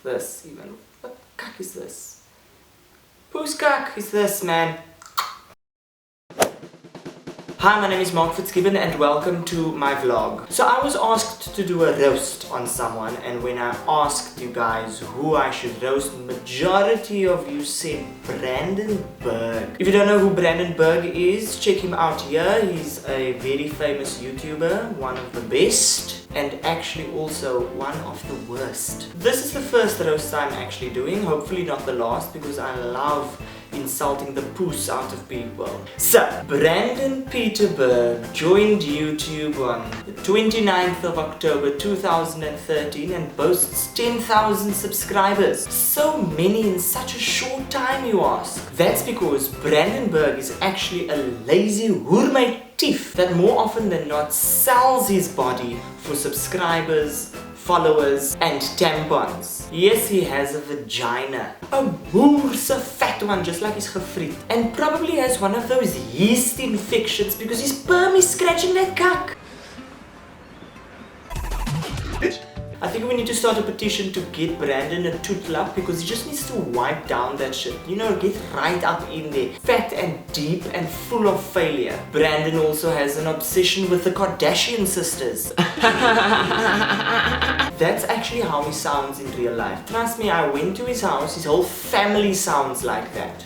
this even. What the cuck is this? Whose cuck is this, man? Hi, my name is Mark.Fitzgibbon and welcome to my vlog. So I was asked to do a roast on someone, and when I asked you guys who I should roast, majority of you said Brandon Berg. If you don't know who Brandon Berg is, check him out here. He's a very famous YouTuber, one of the best, and actually also one of the worst. This is the first roast I'm actually doing, hopefully not the last, because I love insulting the poos out of people. So, Brandon Berg joined YouTube on the 29th of October 2013 and boasts 10,000 subscribers. So many in such a short time, you ask? That's because Brandon Berg is actually a lazy hoermate thief that more often than not sells his body for subscribers, followers and tampons. Yes, he has a vagina. A moerse fat one, just like his gefriet. And probably has one of those yeast infections because his perm is scratching that cuck. I think we need to start a petition to get Brandon a tootlup because he just needs to wipe down that shit. You know, get right up in there. Fat and deep and full of failure. Brandon also has an obsession with the Kardashian sisters. That's actually how he sounds in real life. Trust me, I went to his house, his whole family sounds like that.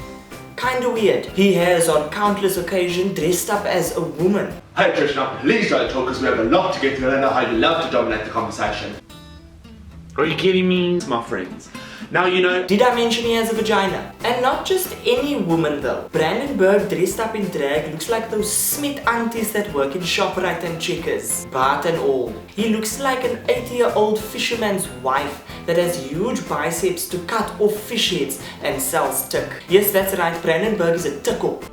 Kinda weird. He has on countless occasions dressed up as a woman. Hey Krishna, please don't talk because we have a lot to get through and I know how you love to dominate the conversation. Are you kidding me? My friends. Now you know. Did I mention he has a vagina? And not just any woman though. Brandon Berg dressed up in drag looks like those Smith aunties that work in ShopRite and Checkers. Bart and all. He looks like an 80-year-old fisherman's wife that has huge biceps to cut off fish heads and sells tick. Yes, that's right, Brandon Berg is a tickle.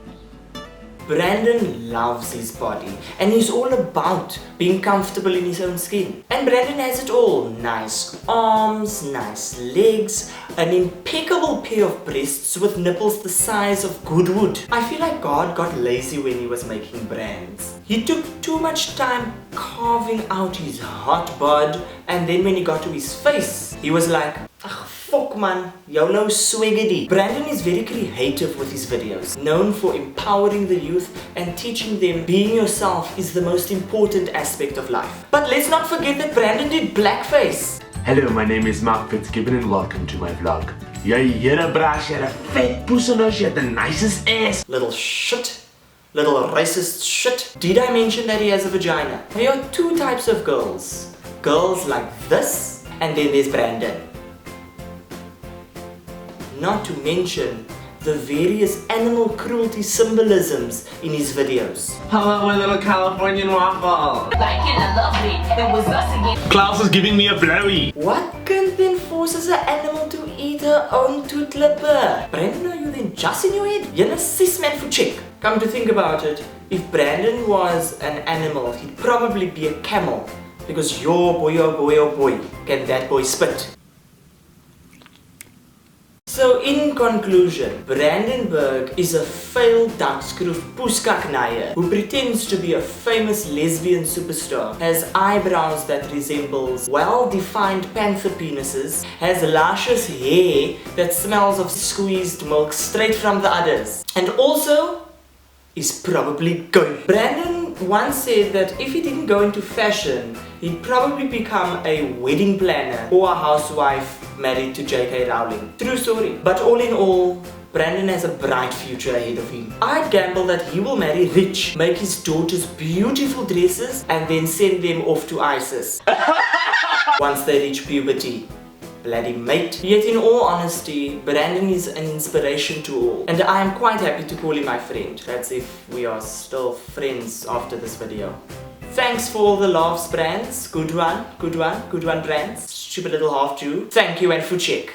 Brandon loves his body and he's all about being comfortable in his own skin. And Brandon has it all. Nice arms, nice legs, an impeccable pair of breasts with nipples the size of Goodwood. I feel like God got lazy when he was making Brandz. He took too much time carving out his hot bod, and then when he got to his face, he was like, "Ugh, fuck man, YOLO swiggity." Brandon is very creative with his videos, known for empowering the youth and teaching them being yourself is the most important aspect of life. But let's not forget that Brandon did blackface. Hello, my name is Mark.Fitzgibbon and welcome to my vlog. Jy here braas, jy het 'n vet poes en jy het the nicest ass. Little shit. Little racist shit. Did I mention that he has a vagina? There are two types of girls. Girls like this, and then there's Brandon. Not to mention the various animal cruelty symbolisms in his videos. Hello, my little Californian waffle. Like it and lovely, it was us again. Klaus is giving me a blowy. What kind then forces an animal to eat her own tootlippe? Brandon, are you then just in your head? You're a cis man for check. Come to think about it, if Brandon was an animal, he'd probably be a camel. Because yo boy, oh boy, oh boy, can that boy spit. So in conclusion, Brandon Berg is a failed duckskroef poeskaknaier who pretends to be a famous lesbian superstar, has eyebrows that resembles well-defined panther penises, has luscious hair that smells of squeezed milk straight from the udders, and also is probably gay. Brandon once said that if he didn't go into fashion, he'd probably become a wedding planner or a housewife married to J.K. Rowling. True story. But all in all, Brandon has a bright future ahead of him. I'd gamble that he will marry rich, make his daughters beautiful dresses, and then send them off to ISIS once they reach puberty. Bloody mate. Yet in all honesty, Brandon is an inspiration to all, and I am quite happy to call him my friend. That's if we are still friends after this video. Thanks for all the laughs, Brandz. Good one, Brandz. Stupid little half Jew. Thank you and Voetjek.